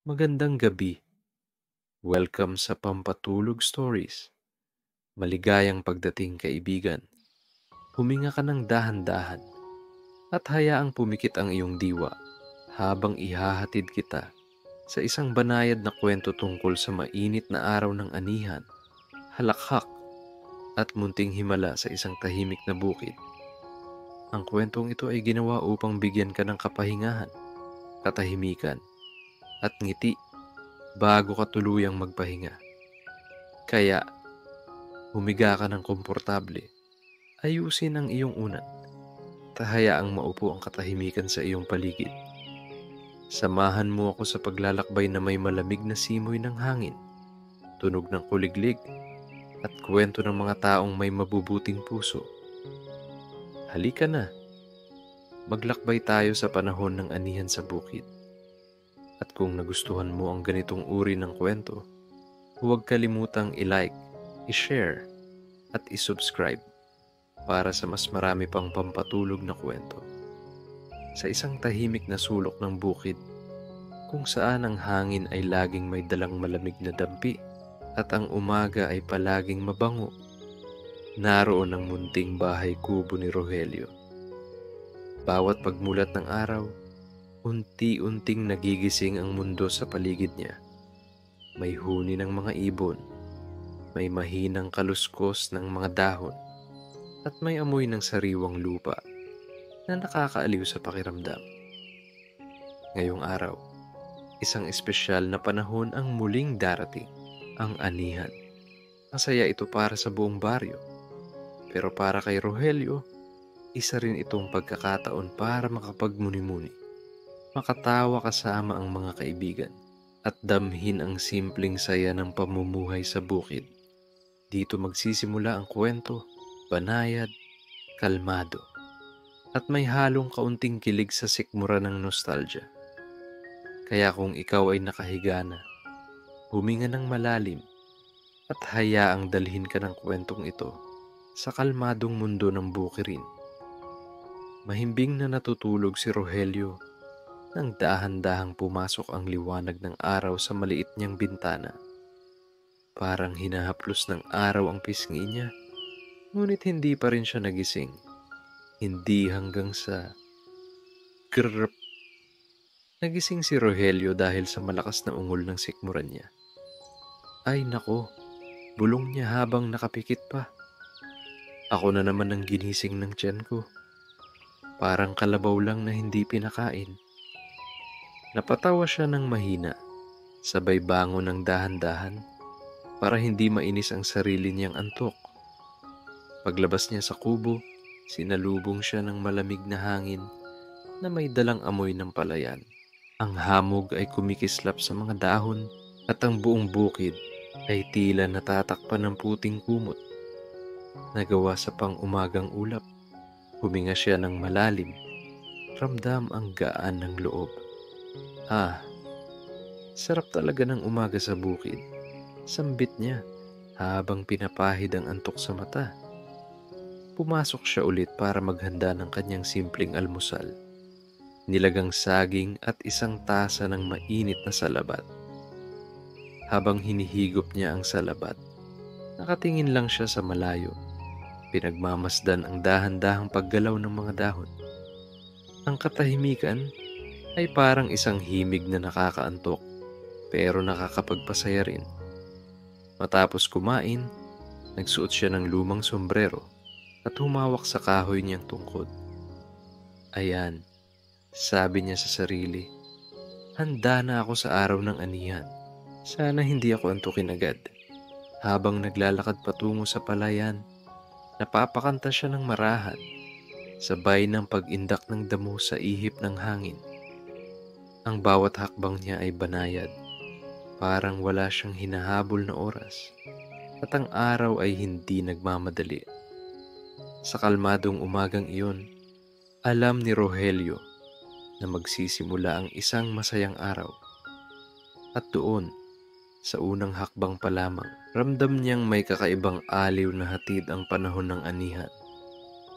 Magandang gabi. Welcome sa Pampatulog Stories. Maligayang pagdating, kaibigan. Huminga ka ng dahan-dahan at hayaang pumikit ang iyong diwa habang ihahatid kita sa isang banayad na kwento tungkol sa mainit na araw ng anihan, halakhak at munting himala sa isang tahimik na bukid. Ang kwentong ito ay ginawa upang bigyan ka ng kapahingahan, katahimikan at ngiti bago ka tuluyang magpahinga. Kaya humiga ka ng komportable, ayusin ang iyong unan, hayaang maupo ang katahimikan sa iyong paligid. Samahan mo ako sa paglalakbay na may malamig na simoy ng hangin, tunog ng kuliglig, at kwento ng mga taong may mabubuting puso. Halika na, maglakbay tayo sa panahon ng anihan sa bukid. At kung nagustuhan mo ang ganitong uri ng kwento, huwag kalimutang i-like, i-share, at i-subscribe para sa mas marami pang pampatulog na kwento. Sa isang tahimik na sulok ng bukid, kung saan ang hangin ay laging may dalang malamig na dampi at ang umaga ay palaging mabango, naroon ang munting bahay kubo ni Rogelio. Bawat pagmulat ng araw, unti-unting nagigising ang mundo sa paligid niya. May huni ng mga ibon, may mahinang kaluskos ng mga dahon, at may amoy ng sariwang lupa na nakakaaliw sa pakiramdam. Ngayong araw, isang espesyal na panahon ang muling darating, ang anihan. Masaya ito para sa buong baryo, pero para kay Rogelio, isa rin itong pagkakataon para makapagmuni-muni, makatawa kasama ang mga kaibigan, at damhin ang simpleng saya ng pamumuhay sa bukid. Dito magsisimula ang kwento, banayad, kalmado, at may halong kaunting kilig sa sikmura ng nostalgia. Kaya kung ikaw ay nakahiga na, huminga ng malalim at hayaang dalhin ka ng kwentong ito sa kalmadong mundo ng bukirin. Mahimbing na natutulog si Rogelio nang dahan-dahang pumasok ang liwanag ng araw sa maliit niyang bintana. Parang hinahaplos ng araw ang pisngi niya, ngunit hindi pa rin siya nagising. Hindi hanggang sa grrrp. Nagising si Rogelio dahil sa malakas na ungol ng sikmuran niya. Ay nako, bulong niya habang nakapikit pa. Ako na naman ang ginising ng tiyan ko. Parang kalabaw lang na hindi pinakain. Napatawa siya ng mahina, sabay bangon ng dahan-dahan para hindi mainis ang sarili niyang antok. Paglabas niya sa kubo, sinalubong siya ng malamig na hangin na may dalang amoy ng palayan. Ang hamog ay kumikislap sa mga dahon at ang buong bukid ay tila natatakpan ng puting kumot. Nagawa sa pang-umagang ulap, huminga siya ng malalim, ramdam ang gaan ng loob. Sarap talaga ng umaga sa bukid, sambit niya habang pinapahid ang antok sa mata. Pumasok siya ulit para maghanda ng kanyang simpleng almusal. Nilagang saging at isang tasa ng mainit na salabat. Habang hinihigop niya ang salabat, nakatingin lang siya sa malayo. Pinagmamasdan ang dahan-dahang paggalaw ng mga dahon. Ang katahimikan ay parang isang himig na nakakaantok pero nakakapagpasaya rin. Matapos kumain, nagsuot siya ng lumang sombrero at humawak sa kahoy niyang tungkod. Ayan, sabi niya sa sarili, handa na ako sa araw ng anihan. Sana hindi ako antukin agad. Habang naglalakad patungo sa palayan, napapakanta siya ng marahan, sabay ng pag-indak ng damo sa ihip ng hangin. Ang bawat hakbang niya ay banayad, parang wala siyang hinahabol na oras, at ang araw ay hindi nagmamadali. Sa kalmadong umagang iyon, alam ni Rogelio na magsisimula ang isang masayang araw. At doon, sa unang hakbang pa lamang, ramdam niyang may kakaibang aliw na hatid ang panahon ng anihan.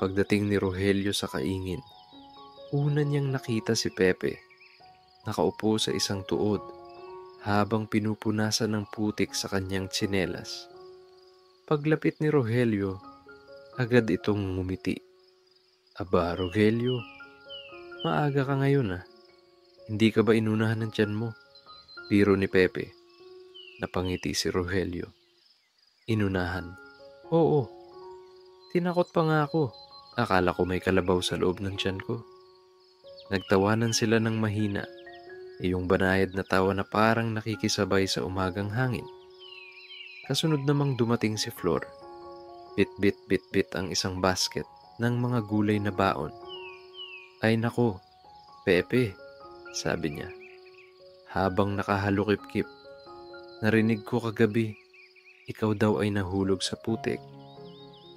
Pagdating ni Rogelio sa kaingin, una niyang nakita si Pepe, nakaupo sa isang tuod, habang pinupunasan ng putik sa kanyang tsinelas. Paglapit ni Rogelio, agad itong ngumiti. Aba, Rogelio, maaga ka ngayon ah. Hindi ka ba inunahan ng tiyan mo? Biro ni Pepe. Napangiti si Rogelio. Inunahan? Oo. Tinakot pa nga ako. Akala ko may kalabaw sa loob ng tiyan ko. Nagtawanan sila ng mahina. Iyong banayad na tawa na parang nakikisabay sa umagang hangin. Kasunod namang dumating si Flor. Bit-bit ang isang basket ng mga gulay na baon. Ay nako, Pepe, sabi niya. Habang nakahalukip-kip, narinig ko kagabi, ikaw daw ay nahulog sa putik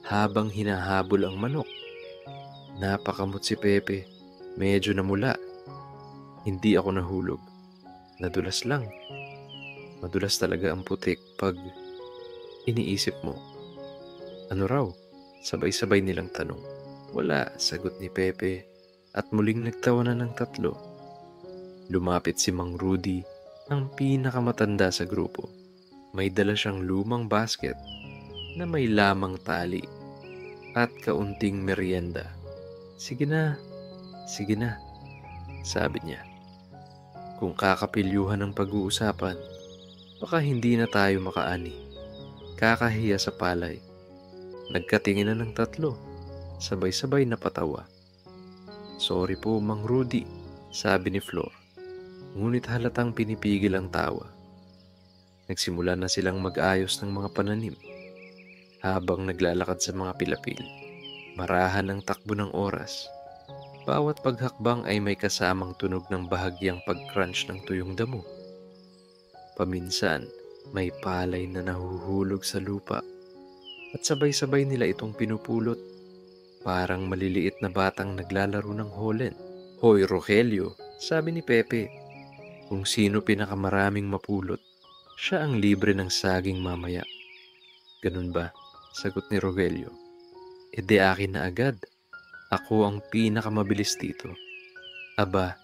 habang hinahabol ang manok. Napakamot si Pepe, medyo namula. Hindi ako nahulog, nadulas lang. Madulas talaga ang putik pag iniisip mo. Ano raw? Sabay-sabay nilang tanong. Wala, sagot ni Pepe at muling nagtawanan ng tatlo. Lumapit si Mang Rudy, ang pinakamatanda sa grupo. May dala siyang lumang basket na may lamang tali at kaunting merienda. Sige na, sabi niya. Kung kakapilyuhan ang pag-uusapan, baka hindi na tayo makaani. Kakahiya sa palay. Nagkatinginan ng tatlo, sabay-sabay na patawa. Sorry po, Mang Rudy, sabi ni Flor. Ngunit halatang pinipigil ang tawa. Nagsimula na silang mag-ayos ng mga pananim. Habang naglalakad sa mga pilapil, marahan ang takbo ng oras. Bawat paghakbang ay may kasamang tunog ng bahagyang pag-crunch ng tuyong damo. Paminsan, may palay na nahuhulog sa lupa at sabay-sabay nila itong pinupulot. Parang maliliit na batang naglalaro ng holen. Hoy, Rogelio, sabi ni Pepe. Kung sino pinakamaraming mapulot, siya ang libre ng saging mamaya. Ganun ba? Sagot ni Rogelio. E de akin na agad. Ako ang pinakamabilis dito. Aba,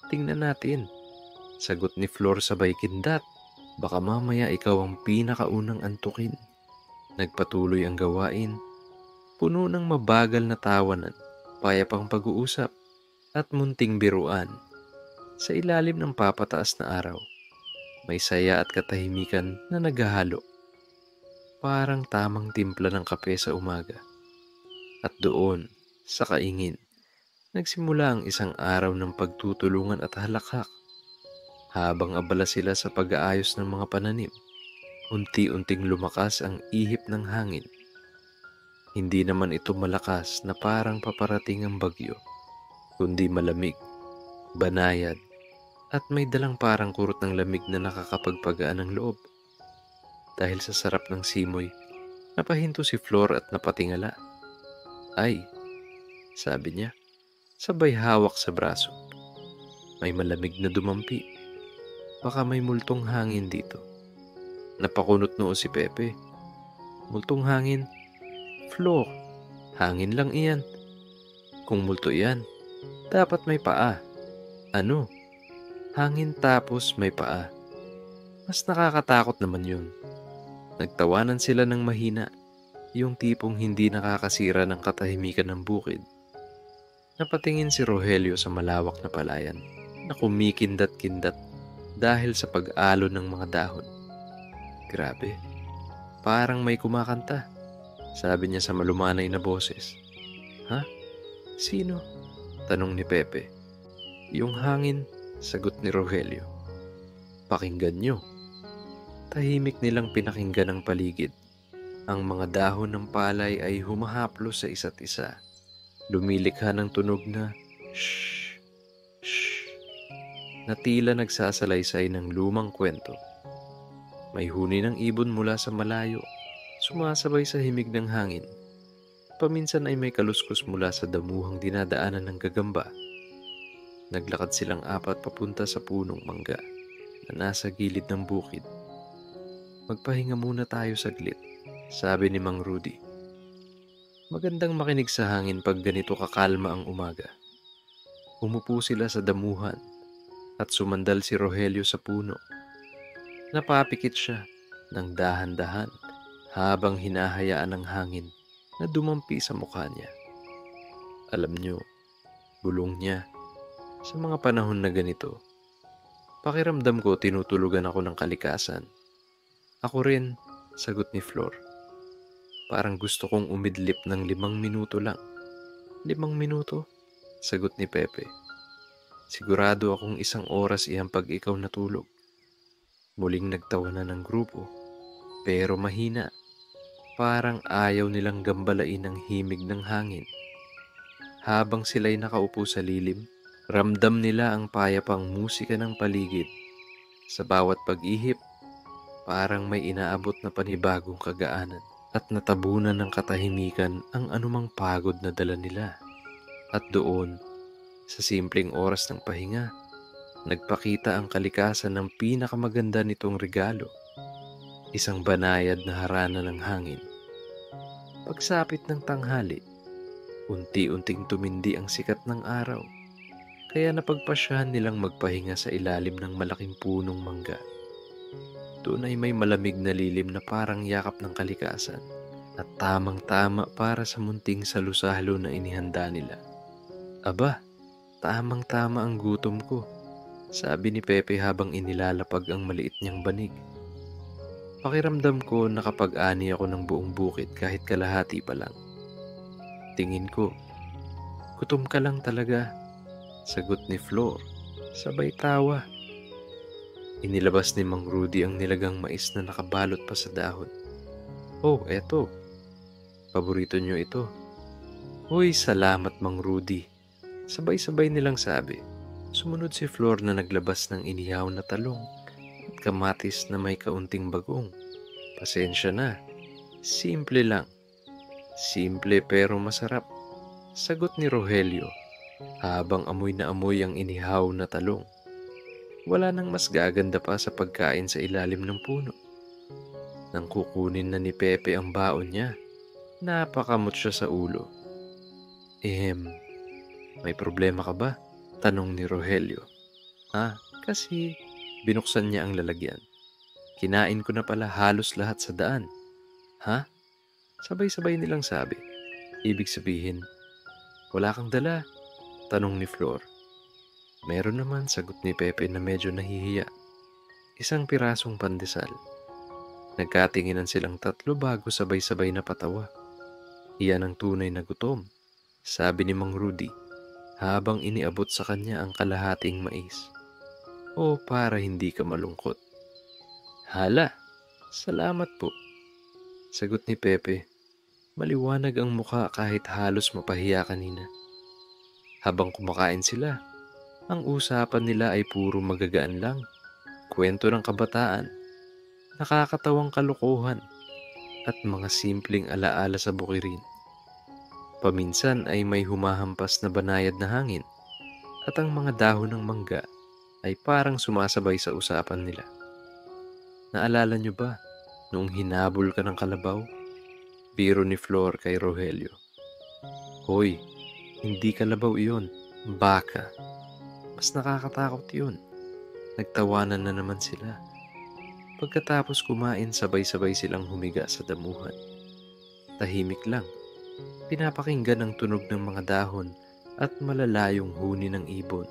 tingnan natin. Sagot ni Flor sabay kindat. Baka mamaya ikaw ang pinakaunang antukin. Nagpatuloy ang gawain. Puno ng mabagal na tawanan, payapang pag-uusap, at munting biruan. Sa ilalim ng papataas na araw, may saya at katahimikan na naghahalo. Parang tamang timpla ng kape sa umaga. At doon, sa kaingin, nagsimula ang isang araw ng pagtutulungan at halakhak. Habang abala sila sa pag-aayos ng mga pananim, unti-unting lumakas ang ihip ng hangin. Hindi naman ito malakas na parang paparating ang bagyo, kundi malamig, banayad, at may dalang parang kurot ng lamig na nakakapagpagaan ng loob. Dahil sa sarap ng simoy, napahinto si Flor at napatingala. Ay, sabi niya, sabay hawak sa braso. May malamig na dumampi. Baka may multong hangin dito. Napakunot noo si Pepe. Multong hangin? Flor, hangin lang iyan. Kung multo iyan, dapat may paa. Ano? Hangin tapos may paa. Mas nakakatakot naman yun. Nagtawanan sila ng mahina, yung tipong hindi nakakasira ng katahimikan ng bukid. Napatingin si Rogelio sa malawak na palayan na kumikindat-kindat dahil sa pag-alo ng mga dahon. Grabe, parang may kumakanta, sabi niya sa malumanay na boses. Ha? Sino? Tanong ni Pepe. Yung hangin, sagot ni Rogelio. Pakinggan niyo. Tahimik nilang pinakinggan ang paligid. Ang mga dahon ng palay ay humahaplos sa isa't isa. Lumilikha ng tunog na shh, shh, na tila nagsasalaysay ng lumang kwento. May huni ng ibon mula sa malayo, sumasabay sa himig ng hangin. Paminsan ay may kaluskos mula sa damuhang dinadaanan ng gagamba. Naglakad silang apat papunta sa punong mangga na nasa gilid ng bukid. Magpahinga muna tayo saglit, sabi ni Mang Rudy. Magandang makinig sa hangin pag ganito kakalma ang umaga. Umupo sila sa damuhan at sumandal si Rogelio sa puno. Napapikit siya ng dahan-dahan habang hinahayaan ng hangin na dumampi sa mukha niya. Alam niyo, bulong niya, sa mga panahon na ganito, pakiramdam ko tinutulugan ako ng kalikasan. Ako rin, sagot ni Flor. Parang gusto kong umidlip ng 5 minuto lang. 5 minuto? Sagot ni Pepe. Sigurado akong 1 oras iyang pag ikaw natulog. Muling nagtawanan ng grupo, pero mahina. Parang ayaw nilang gambalain ang himig ng hangin. Habang sila'y nakaupo sa lilim, ramdam nila ang payapang musika ng paligid. Sa bawat pag-ihip, parang may inaabot na panibagong kagaanan at natabunan ng katahimikan ang anumang pagod na dala nila. At doon, sa simpleng oras ng pahinga, nagpakita ang kalikasan ng pinakamaganda nitong regalo. Isang banayad na harana ng hangin. Pagsapit ng tanghali, unti-unting tumindi ang sikat ng araw, kaya napagpasyahan nilang magpahinga sa ilalim ng malaking punong mangga. Doon ay may malamig na lilim na parang yakap ng kalikasan at tamang-tama para sa munting salusalo na inihanda nila. Aba, tamang-tama ang gutom ko, sabi ni Pepe habang inilalapag ang maliit niyang banig. Pakiramdam ko nakapag-ani ako ng buong bukid kahit kalahati pa lang. Tingin ko, gutom ka lang talaga, sagot ni Flor, sabay tawa. Inilabas ni Mang Rudy ang nilagang mais na nakabalot pa sa dahon. Oh, eto. Paborito niyo ito. Uy, salamat Mang Rudy. Sabay-sabay nilang sabi. Sumunod si Flor na naglabas ng inihaw na talong at kamatis na may kaunting bagong. Pasensya na. Simple lang. Simple pero masarap. Sagot ni Rogelio habang amoy na amoy ang inihaw na talong. Wala nang mas gaganda pa sa pagkain sa ilalim ng puno. Nang kukunin na ni Pepe ang baon niya, napakamot siya sa ulo. May problema ka ba? Tanong ni Rogelio. Kasi binuksan niya ang lalagyan. Kinain ko na pala halos lahat sa daan. Ha? Sabay-sabay nilang sabi. Ibig sabihin, wala kang dala? Tanong ni Flor. Meron naman, sagot ni Pepe na medyo nahihiya. Isang pirasong pandesal. Nagkatinginan silang tatlo bago sabay-sabay na patawa. Iyan ang tunay na gutom, sabi ni Mang Rudy habang iniabot sa kanya ang kalahating mais. O para hindi ka malungkot. Hala, salamat po. Sagot ni Pepe. Maliwanag ang mukha kahit halos mapahiya kanina. Habang kumakain sila, ang usapan nila ay puro magagaan lang. Kwento ng kabataan, nakakatawang kalokohan, at mga simpleng alaala sa bukirin. Paminsan ay may humahampas na banayad na hangin at ang mga dahon ng mangga ay parang sumasabay sa usapan nila. Naalala niyo ba noong hinabol ka ng kalabaw? Biro ni Flor kay Rogelio. Hoy, hindi kalabaw iyon, baka. Mas nakakatakot iyon. Nagtawanan na naman sila. Pagkatapos kumain, sabay-sabay silang humiga sa damuhan. Tahimik lang. Pinapakinggan ang tunog ng mga dahon at malalayong huni ng ibon.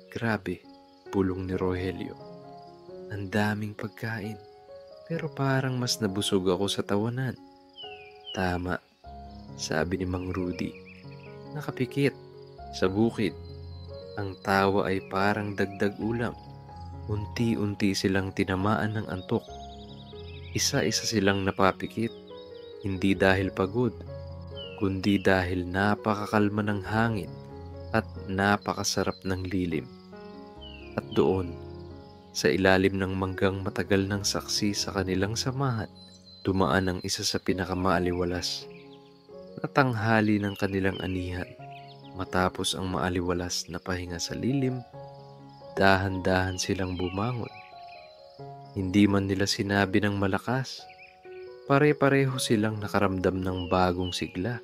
Grabe, bulong ni Rogelio. Ang daming pagkain, pero parang mas nabusog ako sa tawanan. Tama, sabi ni Mang Rudy. Nakapikit sa bukid. Ang tawa ay parang dagdag ulam. Unti-unti silang tinamaan ng antok. Isa-isa silang napapikit, hindi dahil pagod, kundi dahil napakakalma ng hangin at napakasarap ng lilim. At doon, sa ilalim ng manggang matagal ng saksi sa kanilang samahan, dumaan ang isa sa pinakamaaliwalas na tanghali ng kanilang anihan. Matapos ang maaliwalas na pahinga sa lilim, dahan-dahan silang bumangon. Hindi man nila sinabi ng malakas, pare-pareho silang nakaramdam ng bagong sigla.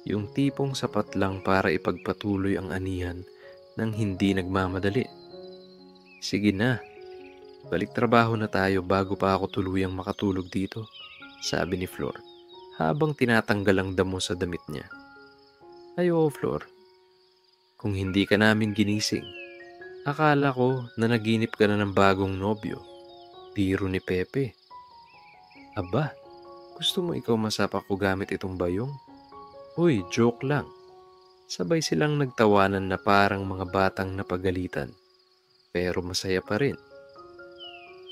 Yung tipong sapat lang para ipagpatuloy ang anihan nang hindi nagmamadali. Sige na, Balik trabaho na tayo bago pa ako tuluyang makatulog dito, sabi ni Flor, habang tinatanggal ang damo sa damit niya. Ay oo, Flor. Kung hindi ka namin ginising, akala ko na naginip ka na ng bagong nobyo. Biro ni Pepe. Aba, gusto mo ikaw masapak ko gamit itong bayong? Uy, joke lang. Sabay silang nagtawanan na parang mga batang napagalitan, pero masaya pa rin.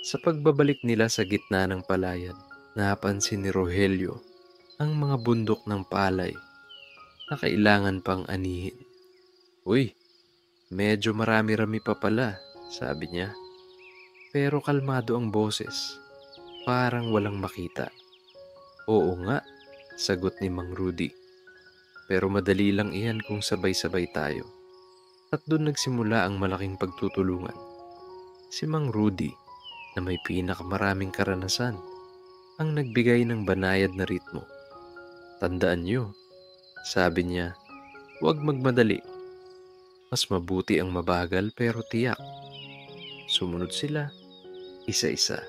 Sa pagbabalik nila sa gitna ng palayan, napansin ni Rogelio ang mga bundok ng palay na kailangan pang anihin. Uy, medyo marami-rami pa pala, sabi niya. Pero kalmado ang boses, parang walang makita. Oo nga, sagot ni Mang Rudy. Pero madali lang iyan kung sabay-sabay tayo. At doon nagsimula ang malaking pagtutulungan. Si Mang Rudy, na may pinakamaraming karanasan, ang nagbigay ng banayad na ritmo. Tandaan niyo, sabi niya, huwag magmadali. Mas mabuti ang mabagal pero tiyak. Sumunod sila, isa-isa,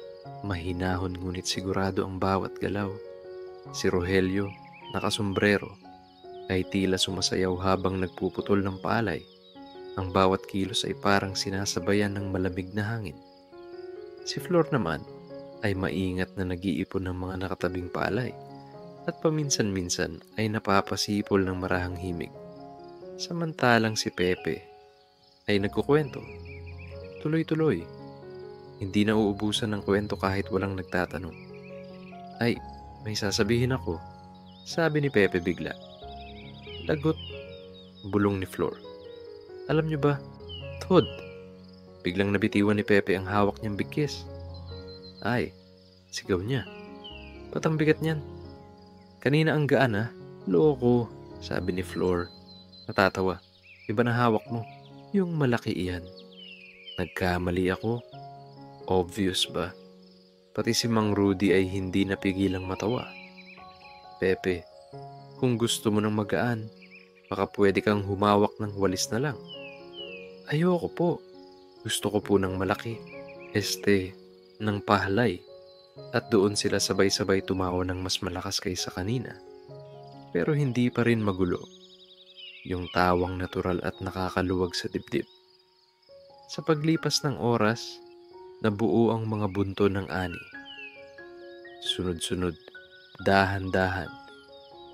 mahinahon ngunit sigurado ang bawat galaw. Si Rogelio, nakasombrero, ay tila sumasayaw habang nagpuputol ng palay. Ang bawat kilos ay parang sinasabayan ng malamig na hangin. Si Flor naman ay maingat na nag-iipon ng mga nakatabing palay at paminsan-minsan ay napapasipol ng marahang himig. Samantalang si Pepe ay nagkukwento. Tuloy-tuloy. Hindi na uubusan ng kwento kahit walang nagtatanong. Ay, may sasabihin ako, sabi ni Pepe bigla. Lagot, bulong ni Flor. Alam niyo ba, Todd, biglang nabitiwan ni Pepe ang hawak niyang bigkis. Ay, sigaw niya. Ba't ang bigat niyan? Kanina ang gaan ah. Loko, sabi ni Flor. Natatawa. Iba na hawak mo. Yung malaki iyan. Nagkamali ako. Obvious ba? Pati si Mang Rudy ay hindi napigilang matawa. Pepe, kung gusto mo ng magaan, baka pwede kang humawak ng walis na lang. Ayoko po. Gusto ko po ng malaki. Ng pahalay. At doon sila sabay-sabay tumawa ng mas malakas kaysa kanina. Pero hindi pa rin magulo. Yung tawang natural at nakakaluwag sa dibdib. Sa paglipas ng oras, nabuo ang mga bunto ng ani. Sunod-sunod, dahan-dahan,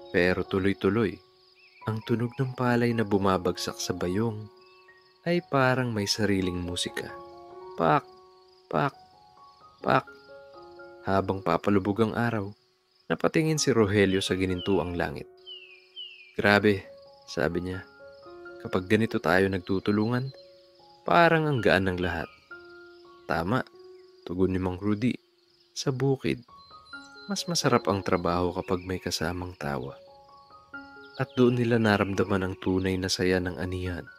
pero tuloy-tuloy, ang tunog ng palay na bumabagsak sa bayong ay parang may sariling musika. Pak, pak, pak. Habang papalubog ang araw, napatingin si Rogelio sa ginintuang langit. Grabe, sabi niya, kapag ganito tayo nagtutulungan, parang ang gaan ng lahat. Tama, tugon ni Mang Rudy. Sa bukid, mas masarap ang trabaho kapag may kasamang tawa. At doon nila naramdaman ang tunay na saya ng anihan.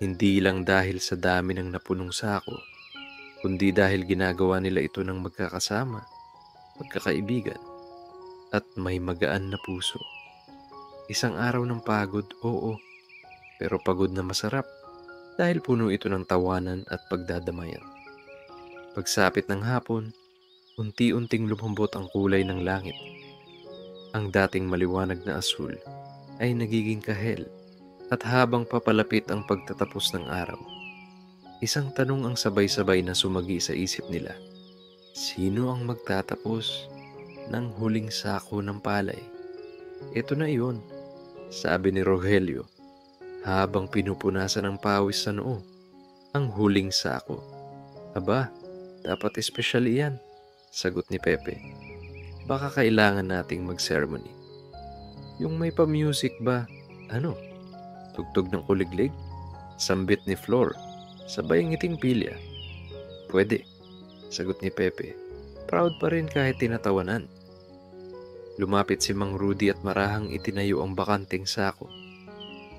Hindi lang dahil sa dami ng napunong sako, kundi dahil ginagawa nila ito ng magkakasama, magkakaibigan, at may magaan na puso. Isang araw ng pagod, oo, pero pagod na masarap dahil puno ito ng tawanan at pagdadamayan. Pagsapit ng hapon, unti-unting lumambot ang kulay ng langit. Ang dating maliwanag na asul ay nagiging kahel at habang papalapit ang pagtatapos ng araw, isang tanong ang sabay-sabay na sumagi sa isip nila. Sino ang magtatapos ng huling sako ng palay? Ito na iyon, sabi ni Rogelio habang pinupunasan ng pawis sa noo. Ang huling sako. Aba, dapat espesyal iyan, sagot ni Pepe. Baka kailangan nating mag-ceremony. Yung may pa-music ba? Ano? Tugtog ng kuliglig? Sambit ni Flor, sabay ngiting pilya. Pwede, sagot ni Pepe. Proud pa rin kahit tinatawanan. Lumapit si Mang Rudy at marahang itinayo ang bakanting sako.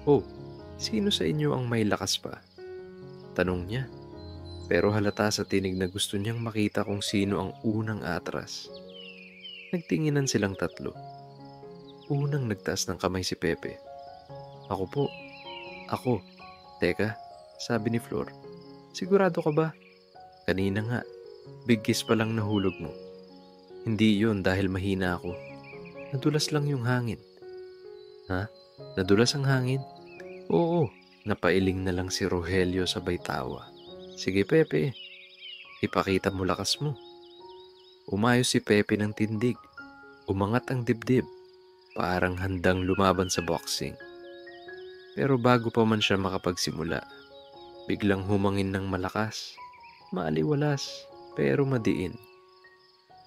Oh, sino sa inyo ang may lakas pa? Tanong niya. Pero halata sa tinig na gusto niyang makita kung sino ang unang atras. Nagtinginan silang tatlo. Unang nagtaas ng kamay si Pepe. Ako po. Ako. Teka, sabi ni Flor. Sigurado ka ba? Kanina nga, Bigkis pa lang nahulog mo. Hindi yon dahil mahina ako. Nadulas lang yung hangin. Ha? Nadulas ang hangin? Oo, napailing na lang si Rogelio sabay tawa. Sige Pepe, ipakita mo lakas mo. Umayos si Pepe ng tindig. Umangat ang dibdib. Parang handang lumaban sa boxing. Pero bago pa man siya makapagsimula, biglang humangin ng malakas. Maaliwalas, pero madiin.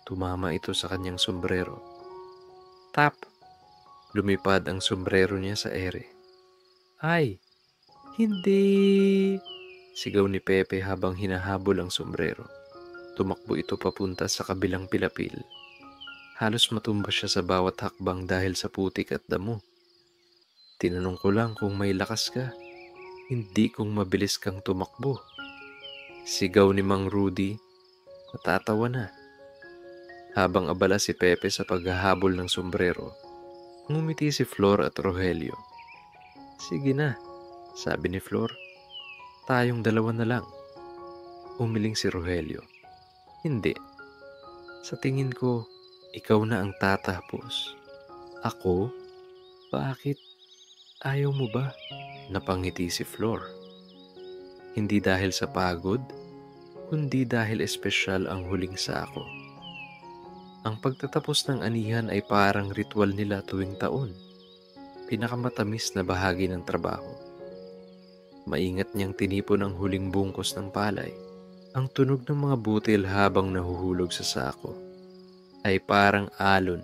Tumama ito sa kanyang sombrero. Tap! Lumipad ang sombrero niya sa ere. Ay! Hindi! Sigaw ni Pepe habang hinahabol ang sombrero. Tumakbo ito papunta sa kabilang pilapil. Halos matumba siya sa bawat hakbang dahil sa putik at damo. Tinanong ko lang kung may lakas ka. Hindi kung mabilis kang tumakbo. Sigaw ni Mang Rudy. Natatawa na. Habang abala si Pepe sa paghahabol ng sombrero, ngumiti si Flor at Rogelio. Sige na, sabi ni Flor. Tayong dalawa na lang. Umiling si Rogelio. Hindi. Sa tingin ko, ikaw na ang tatapos. Ako? Bakit? Ayaw mo ba? Napangiti si Flor. Hindi dahil sa pagod, kundi dahil espesyal ang huling sako. Ang pagtatapos ng anihan ay parang ritual nila tuwing taon. Pinakamatamis na bahagi ng trabaho. Maingat niyang tinipon ang huling bungkos ng palay. Ang tunog ng mga butil habang nahuhulog sa sako ay parang alon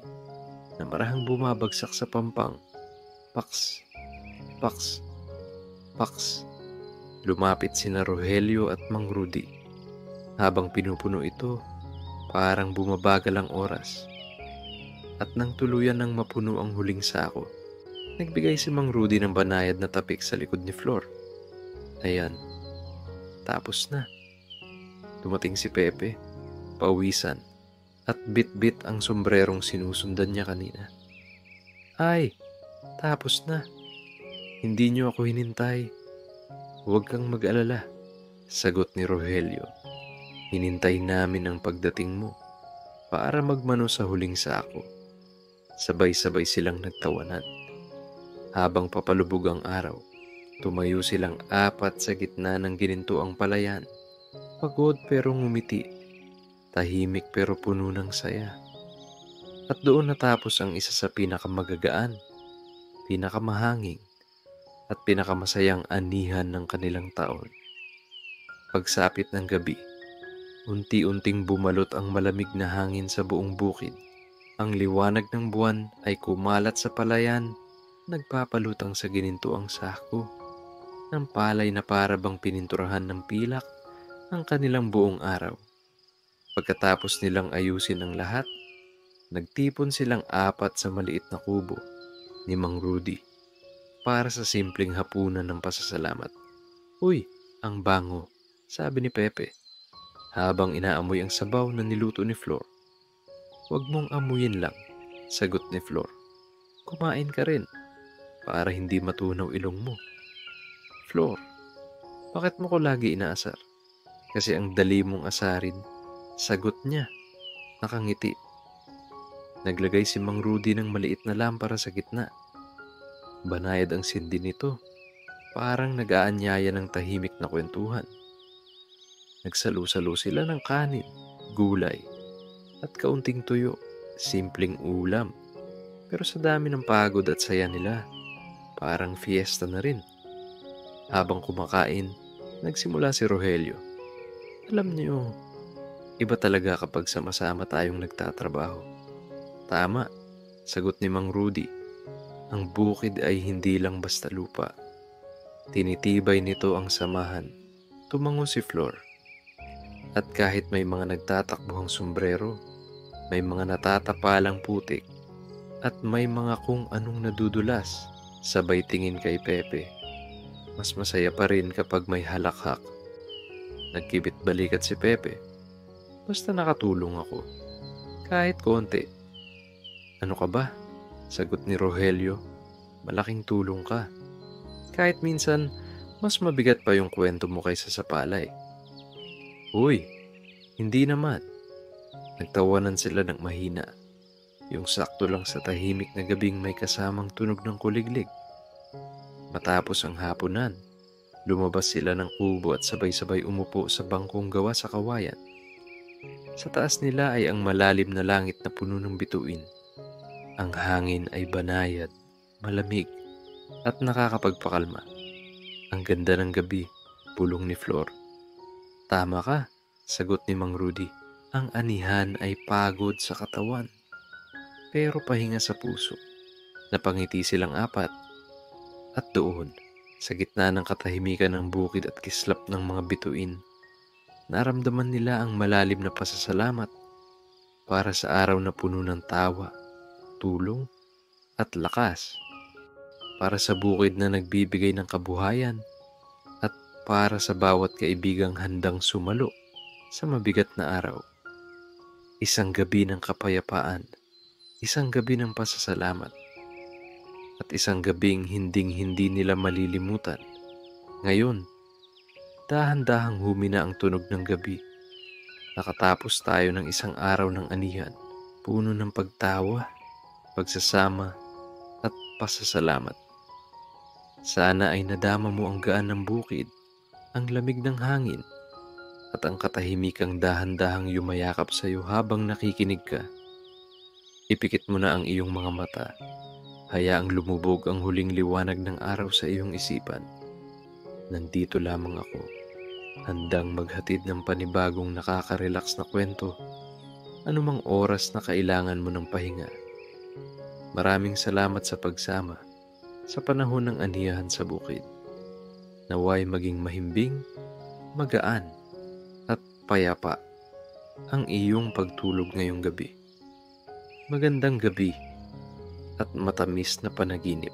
na marahang bumabagsak sa pampang. Paks, paks, paks. Lumapit sina Rogelio at Mang Rudy. Habang pinupuno ito, parang bumabagal ang oras. At nang tuluyan ng mapuno ang huling sako, nagbigay si Mang Rudy ng banayad na tapik sa likod ni Flor. Ayan, tapos na. Dumating si Pepe, pawisan, at bit-bit ang sombrerong sinusundan niya kanina. Ay, tapos na. Hindi niyo ako hinintay. Huwag kang mag-alala, sagot ni Rogelio. Hinintay namin ang pagdating mo para magmano sa huling sako. Sabay-sabay silang nagtawanan. Habang papalubog ang araw, tumayo silang apat sa gitna ng ginintuang palayan. Pagod pero ngumiti, tahimik pero puno ng saya. At doon natapos ang isa sa pinakamagagaan, pinakamahanging, at pinakamasayang anihan ng kanilang taon. Pagsapit ng gabi, unti-unting bumalot ang malamig na hangin sa buong bukid. Ang liwanag ng buwan ay kumalat sa palayan, nagpapalutang sa ginintuang sako ng palay na para bang pininturahan ng pilak ang kanilang buong araw. Pagkatapos nilang ayusin ang lahat, nagtipon silang apat sa maliit na kubo ni Mang Rudy para sa simpleng hapunan ng pasasalamat. Uy, ang bango, sabi ni Pepe, habang inaamoy ang sabaw na niluto ni Flor. Huwag mong amuyin lang, sagot ni Flor. Kumain ka rin, para hindi matunaw ilong mo. Flor, bakit mo ko lagi inaasar? Kasi ang dali mong asarin, sagot niya, nakangiti. Naglagay si Mang Rudy ng maliit na lampara sa gitna. Banayad ang sindi nito, parang nag-aanyaya ng tahimik na kwentuhan. Nagsalo-salo sila ng kanin, gulay, at kaunting tuyo, simpleng ulam. Pero sa dami ng pagod at saya nila, parang fiesta na rin. Habang kumakain, nagsimula si Rogelio. Alam niyo, iba talaga kapag sama-sama tayong nagtatrabaho. Tama, sagot ni Mang Rudy. Ang bukid ay hindi lang basta lupa. Tinitibay nito ang samahan. Tumango si Flor. At kahit may mga nagtatakbuhang sombrero, may mga natatapalang putik, at may mga kung anong nadudulas, sabay tingin kay Pepe. Mas masaya pa rin kapag may halakhak. Nagkibit balikat si Pepe. Basta nakatulong ako. Kahit konti. Ano ka ba? Sagot ni Rogelio. Malaking tulong ka. Kahit minsan, mas mabigat pa yung kwento mo kaysa sa palay. Uy, Hindi naman. Nagtawanan sila ng mahina, yung sakto lang sa tahimik na gabing may kasamang tunog ng kuliglig. Matapos ang hapunan, lumabas sila ng kubo at sabay-sabay umupo sa bangkong gawa sa kawayan. Sa taas nila ay ang malalim na langit na puno ng bituin. Ang hangin ay banayad, malamig, at nakakapagpakalma. Ang ganda ng gabi, pulong ni Flor. Tama ka, sagot ni Mang Rudy. Ang anihan ay pagod sa katawan, pero pahinga sa puso. Napangiti silang apat. At doon, sa gitna ng katahimikan ng bukid at kislap ng mga bituin, naramdaman nila ang malalim na pasasalamat para sa araw na puno ng tawa, tulong, at lakas. Para sa bukid na nagbibigay ng kabuhayan at para sa bawat kaibigang handang sumalo sa mabigat na araw. Isang gabi ng kapayapaan, isang gabi ng pasasalamat, at isang gabing hinding-hindi nila malilimutan. Ngayon, dahan-dahang humina ang tunog ng gabi. Nakatapos tayo ng isang araw ng anihan, puno ng pagtawa, pagsasama, at pasasalamat. Sana ay nadama mo ang gaan ng bukid, ang lamig ng hangin, at ang katahimikang dahan-dahang yumayakap sa iyo habang nakikinig ka. Ipikit mo na ang iyong mga mata. Hayaang lumubog ang huling liwanag ng araw sa iyong isipan. Nandito lamang ako, handang maghatid ng panibagong nakaka-relax na kwento, anumang oras na kailangan mo ng pahinga. Maraming salamat sa pagsama sa panahon ng aniyahan sa bukid. Naway maging mahimbing, magaan, at payapa ang iyong pagtulog ngayong gabi. Magandang gabi at matamis na panaginip.